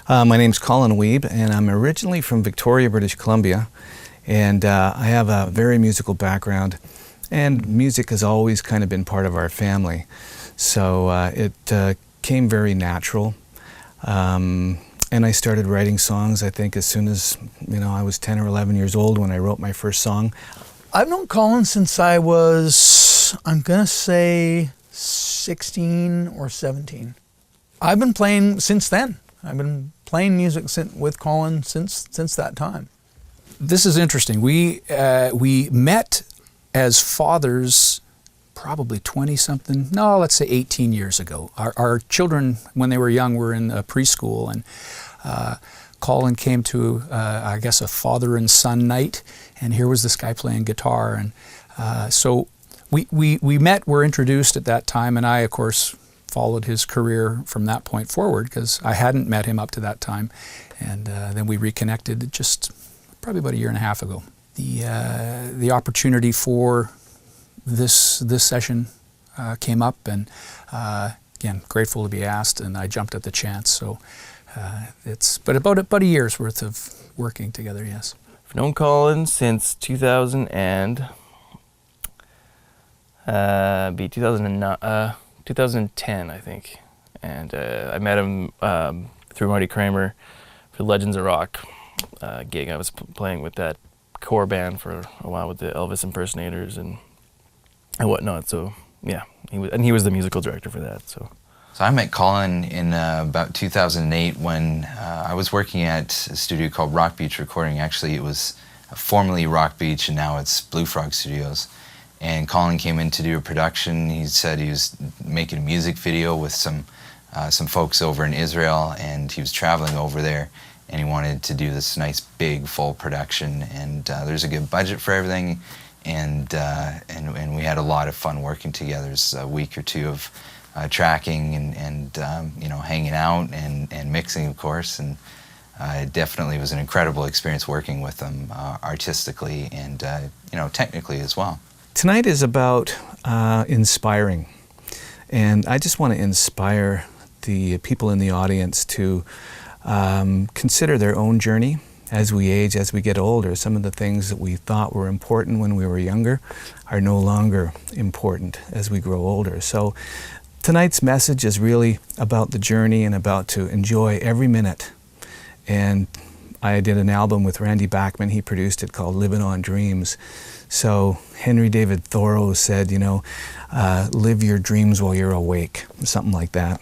My name's Colin Wiebe, and I'm originally from Victoria, British Columbia, and I have a very musical background, and music has always kind of been part of our family. So it came very natural, and I started writing songs, I think, as soon as I was 10 or 11 years old when I wrote my first song. I've known Colin since I was, I'm gonna say, 16 or 17. I've been playing since then. I've been playing music with Colin since that time. This is interesting. We met as fathers probably 20-something, no, let's say 18 years ago. Our children, when they were young, were in preschool, and Colin came to, I guess, a father and son night, and here was this guy playing guitar. And so we met, were introduced at that time, and I, of course, followed his career from that point forward because I hadn't met him up to that time. And then we reconnected just probably about a year and a half ago. The opportunity for this session came up, and again, grateful to be asked, and I jumped at the chance. So it's about a year's worth of working together, yes. I've known Colin since 2010, I think, and I met him through Marty Kramer for Legends of Rock gig. I was playing with that core band for a while with the Elvis impersonators and whatnot. So yeah, he was the musical director for that. So I met Colin in about 2008 when I was working at a studio called Rock Beach Recording. Actually, it was formerly Rock Beach, and now it's Blue Frog Studios. And Colin came in to do a production. He said he was making a music video with some folks over in Israel, and he was traveling over there, and he wanted to do this nice big full production. And there's a good budget for everything, and we had a lot of fun working together. It was a week or two of tracking and hanging out and mixing, of course. And it definitely was an incredible experience working with them artistically and technically as well. Tonight is about inspiring, and I just want to inspire the people in the audience to consider their own journey as we age, as we get older. Some of the things that we thought were important when we were younger are no longer important as we grow older. So tonight's message is really about the journey and about to enjoy every minute. And I did an album with Randy Bachman. He produced it called Living on Dreams. So Henry David Thoreau said, live your dreams while you're awake, something like that.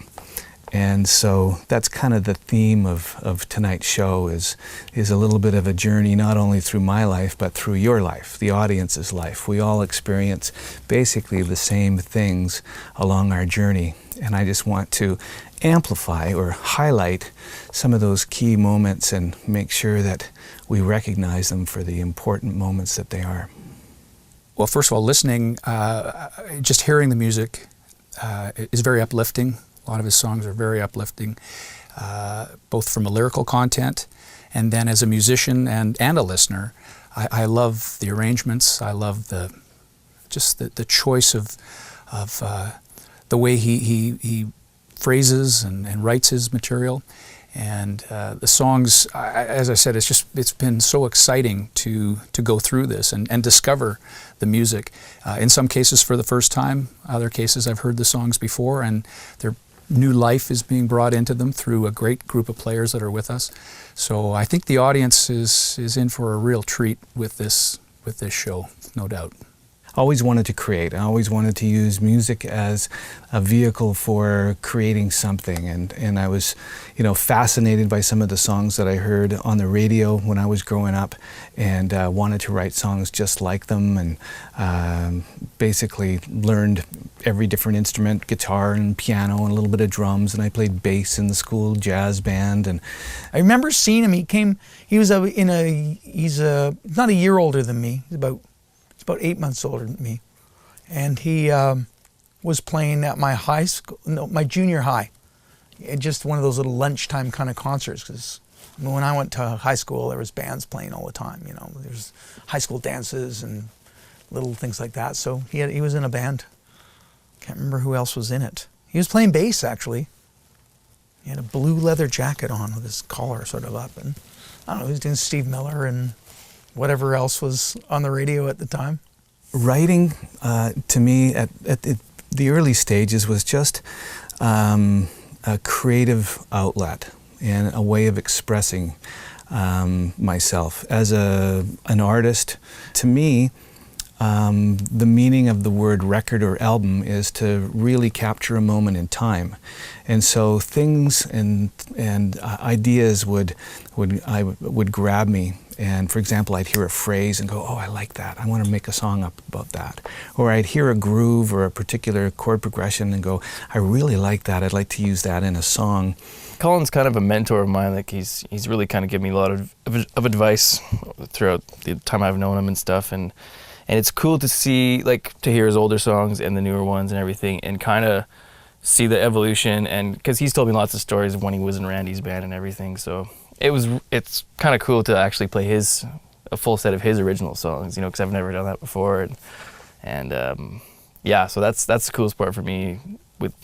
And so that's kind of the theme of tonight's show is a little bit of a journey, not only through my life, but through your life, the audience's life. We all experience basically the same things along our journey. And I just want to amplify or highlight some of those key moments and make sure that we recognize them for the important moments that they are. Well, first of all, listening, just hearing the music is very uplifting. A lot of his songs are very uplifting, both from a lyrical content and then as a musician and a listener. I love the arrangements. I love the choice of the way he phrases and writes his material. And the songs, as I said, it's been so exciting to go through this and discover the music. In some cases for the first time, other cases I've heard the songs before, and their new life is being brought into them through a great group of players that are with us. So I think the audience is in for a real treat with this show, no doubt. Always wanted to create. I always wanted to use music as a vehicle for creating something, and I was, fascinated by some of the songs that I heard on the radio when I was growing up, and wanted to write songs just like them, and basically learned every different instrument, guitar and piano and a little bit of drums, and I played bass in the school jazz band. And I remember seeing him. He's not a year older than me. He's about 8 months older than me, and he was playing at my high school, my junior high, just one of those little lunchtime kind of concerts. Because when I went to high school, there was bands playing all the time. There's high school dances and little things like that. So he was in a band. Can't remember who else was in it. He was playing bass actually. He had a blue leather jacket on with his collar sort of up, and I don't know, he was doing Steve Miller and whatever else was on the radio at the time. Writing, to me, at the early stages was just a creative outlet and a way of expressing myself. As an artist, to me, the meaning of the word record or album is to really capture a moment in time. And so things and ideas would grab me. And for example, I'd hear a phrase and go, oh, I like that. I want to make a song up about that. Or I'd hear a groove or a particular chord progression and go, I really like that. I'd like to use that in a song. Colin's kind of a mentor of mine. Like he's really kind of given me a lot of advice throughout the time I've known him and stuff. And it's cool to see, like, to hear his older songs and the newer ones and everything, and kind of see the evolution. And because he's told me lots of stories of when he was in Randy's band and everything. So it's kind of cool to actually play a full set of his original songs, you know, because I've never done that before. And yeah, so that's the coolest part for me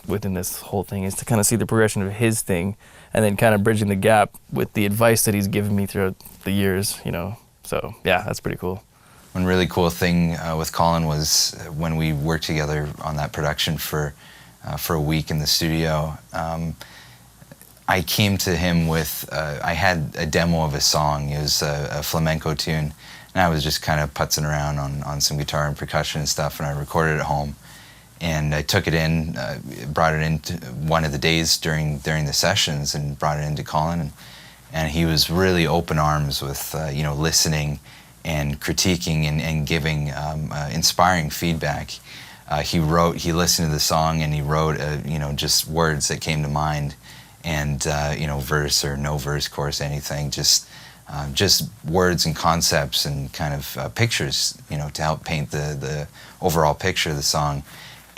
within this whole thing, is to kind of see the progression of his thing, and then kind of bridging the gap with the advice that he's given me throughout the years, you know. So yeah, that's pretty cool. One really cool thing with Colin was when we worked together on that production for a week in the studio. I came to him with, I had a demo of a song. It was a flamenco tune, and I was just kind of putzing around on some guitar and percussion and stuff, and I recorded it at home. And I took it in, brought it in one of the days during the sessions, and brought it into Colin, and he was really open arms with you know, listening and critiquing and giving inspiring feedback. He listened to the song, and he wrote you know, just words that came to mind, and you know, verse or no verse, chorus, anything, just words and concepts and kind of pictures, you know, to help paint the overall picture of the song.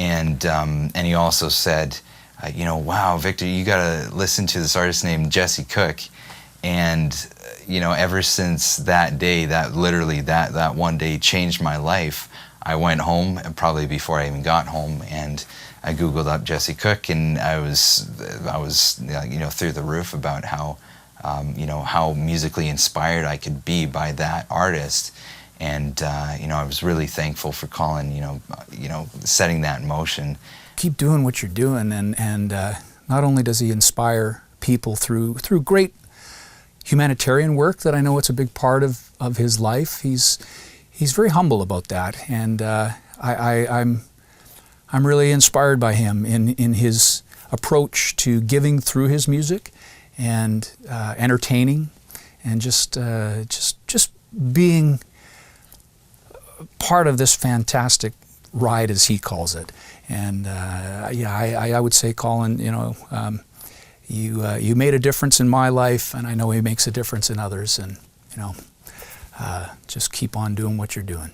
And he also said, you know, wow, Victor, you gotta listen to this artist named Jesse Cook. And you know, ever since that day, that one day changed my life. I went home, probably before I even got home, and I Googled up Jesse Cook, and I was you know, through the roof about how you know, how musically inspired I could be by that artist. And you know, I was really thankful for Colin, you know, setting that in motion. Keep doing what you're doing, and not only does he inspire people through great humanitarian work that I know it's a big part of his life. He's very humble about that, and I'm really inspired by him in his approach to giving through his music, and entertaining, and just being part of this fantastic ride, as he calls it. And yeah, I would say, Colin, you know, you made a difference in my life, and I know he makes a difference in others. And you know, just keep on doing what you're doing.